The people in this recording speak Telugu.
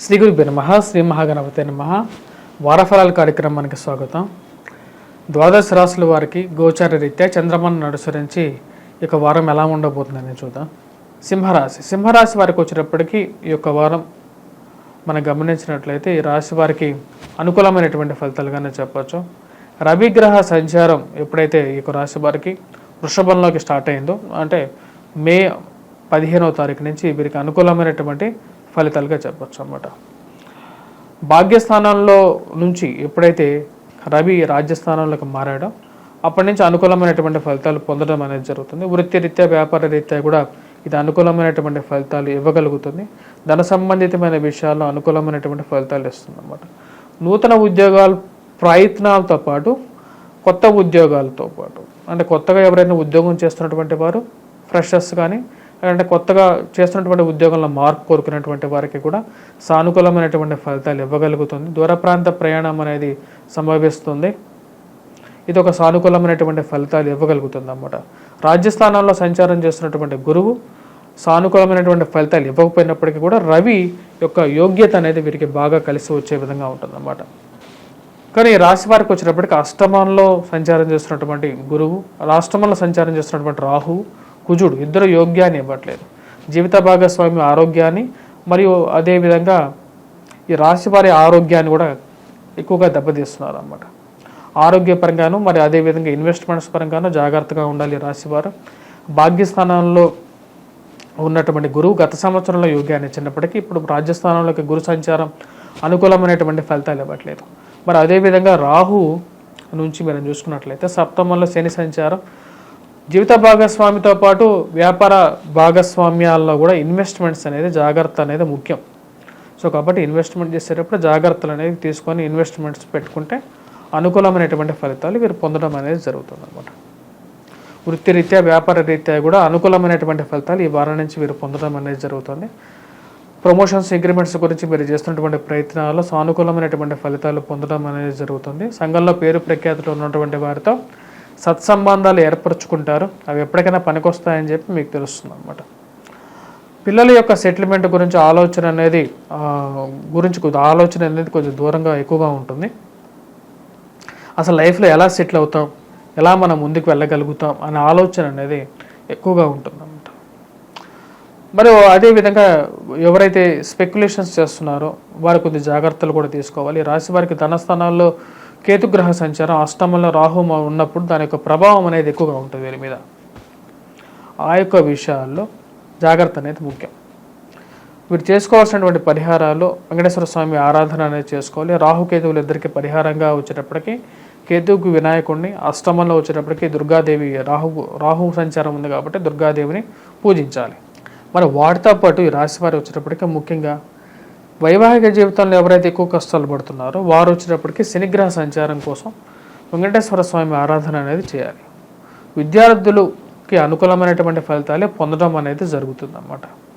శ్రీ గురుభ్యో నమః. శ్రీ మహాగణపతే నమః. వారఫలాల కార్యక్రమానికి స్వాగతం. ద్వాదశ రాశుల వారికి గోచార రీత్యా చంద్రమాను అనుసరించి ఈ వారం ఎలా ఉండబోతుందని చూద్దాం. సింహరాశి వారికి వచ్చేటప్పటికీ ఈ యొక్క వారం మనం గమనించినట్లయితే ఈ రాశి వారికి అనుకూలమైనటువంటి ఫలితాలుగానే చెప్పచ్చు. రవిగ్రహ సంచారం ఎప్పుడైతే ఈ యొక్క రాశి వారికి వృషభంలోకి స్టార్ట్ అయిందో, అంటే మే 15వ తారీఖు నుంచి వీరికి అనుకూలమైనటువంటి ఫలితాలుగా చెప్పచ్చు అన్నమాట. భాగ్యస్థానంలో నుంచి ఎప్పుడైతే రవి రాజ్యస్థానంలోకి మారాడో అప్పటి నుంచి అనుకూలమైనటువంటి ఫలితాలు పొందడం అనేది జరుగుతుంది. వృత్తిరీత్యా వ్యాపార రీత్యా కూడా ఇది అనుకూలమైనటువంటి ఫలితాలు ఇవ్వగలుగుతుంది. ధన సంబంధితమైన విషయాల్లో అనుకూలమైనటువంటి ఫలితాలు ఇస్తుంది అన్నమాట. నూతన ఉద్యోగాల ప్రయత్నాలతో పాటు కొత్త ఉద్యోగాలతో పాటు, అంటే కొత్తగా ఎవరైనా ఉద్యోగం చేస్తున్నటువంటి వారు ఫ్రెషర్స్ కానీ, అంటే కొత్తగా చేస్తున్నటువంటి ఉద్యోగంలో మార్పు కోరుకున్నటువంటి వారికి కూడా సానుకూలమైనటువంటి ఫలితాలు ఇవ్వగలుగుతుంది. దూర ప్రాంత ప్రయాణం అనేది సంభవిస్తుంది. ఇది ఒక సానుకూలమైనటువంటి ఫలితాలు ఇవ్వగలుగుతుంది అన్నమాట. రాజ్యస్థానంలో సంచారం చేస్తున్నటువంటి గురువు సానుకూలమైనటువంటి ఫలితాలు ఇవ్వకపోయినప్పటికీ కూడా రవి యొక్క యోగ్యత అనేది వీరికి బాగా కలిసి వచ్చే విధంగా ఉంటుందన్నమాట. కానీ రాశి వారికి వచ్చినప్పటికీ అష్టమంలో సంచారం చేస్తున్నటువంటి గురువు, రాష్ట్రంలో సంచారం చేస్తున్నటువంటి రాహు, కుజుడు ఇద్దరు యోగ్యాన్ని ఇవ్వట్లేదు. జీవిత భాగస్వామి ఆరోగ్యాన్ని మరియు అదేవిధంగా ఈ రాశి వారి ఆరోగ్యాన్ని కూడా ఎక్కువగా దెబ్బతీస్తున్నారు అన్నమాట. ఆరోగ్యపరంగాను మరి అదేవిధంగా ఇన్వెస్ట్మెంట్స్ పరంగాను జాగ్రత్తగా ఉండాలి రాశివారు. భాగ్యస్థానంలో ఉన్నటువంటి గురువు గత సంవత్సరంలో యోగ్యాన్ని ఇచ్చినప్పటికీ ఇప్పుడు రాజ్యస్థానంలోకి గురు సంచారం అనుకూలమైనటువంటి ఫలితాలు ఇవ్వట్లేదు. మరి అదేవిధంగా రాహు నుంచి మనం చూసుకున్నట్లయితే సప్తమంలో శని సంచారం జీవిత భాగస్వామితో పాటు వ్యాపార భాగస్వామ్యాల్లో కూడా ఇన్వెస్ట్మెంట్స్ అనేది జాగ్రత్త అనేది ముఖ్యం. సో కాబట్టి ఇన్వెస్ట్మెంట్ చేసేటప్పుడు జాగ్రత్తలు అనేది తీసుకొని ఇన్వెస్ట్మెంట్స్ పెట్టుకుంటే అనుకూలమైనటువంటి ఫలితాలు వీరు పొందడం అనేది జరుగుతుంది అన్నమాట. వృత్తిరీత్యా వ్యాపార రీత్యా కూడా అనుకూలమైనటువంటి ఫలితాలు ఈ వారం నుంచి వీరు పొందడం అనేది జరుగుతుంది. ప్రమోషన్స్ అగ్రిమెంట్స్ గురించి మీరు చేస్తున్నటువంటి ప్రయత్నాల్లో సానుకూలమైనటువంటి ఫలితాలు పొందడం అనేది జరుగుతుంది. సంఘంలో పేరు ప్రఖ్యాతులు ఉన్నటువంటి వారితో సత్సంబంధాలు ఏర్పరచుకుంటారు. అవి ఎప్పటికైనా పనికొస్తాయని చెప్పి మీకు తెలుస్తుంది అన్నమాట. పిల్లల యొక్క సెటిల్మెంట్ గురించి ఆలోచన అనేది కొంచెం దూరంగా ఎక్కువగా ఉంటుంది. అసలు లైఫ్లో ఎలా సెటిల్ అవుతాం, ఎలా మనం ముందుకు వెళ్ళగలుగుతాం అనే ఆలోచన అనేది ఎక్కువగా ఉంటుంది అన్నమాట. మరి అదేవిధంగా ఎవరైతే స్పెక్యులేషన్స్ చేస్తున్నారో వారు కొద్ది జాగ్రత్తలు కూడా తీసుకోవాలి. రాశి వారికి ధనస్థానాల్లో కేతుగ్రహ సంచారం, అష్టమంలో రాహు ఉన్నప్పుడు దాని యొక్క ప్రభావం అనేది ఎక్కువగా ఉంటుంది వీరి మీద. ఆ యొక్క విషయాల్లో జాగ్రత్త అనేది ముఖ్యం. వీరు చేసుకోవాల్సినటువంటి పరిహారాలు వెంకటేశ్వర స్వామి ఆరాధన అనేది చేసుకోవాలి. రాహుకేతువులు ఇద్దరికి పరిహారంగా వచ్చేటప్పటికి కేతువుకు వినాయకుడిని, అష్టమంలో వచ్చేటప్పటికి దుర్గాదేవి, రాహు సంచారం ఉంది కాబట్టి దుర్గాదేవిని పూజించాలి. మరి వాటితో పాటు ఈ రాశి వారు వచ్చేటప్పటికి ముఖ్యంగా వైవాహిక జీవితంలో ఎవరైతే ఎక్కువ కష్టాలు పడుతున్నారో వారు వచ్చేటప్పటికి శనిగ్రహ సంచారం కోసం వెంకటేశ్వర స్వామి ఆరాధన అనేది చేయాలి. విద్యార్థులకి అనుకూలమైనటువంటి ఫలితాలే పొందడం అనేది జరుగుతుంది అన్నమాట.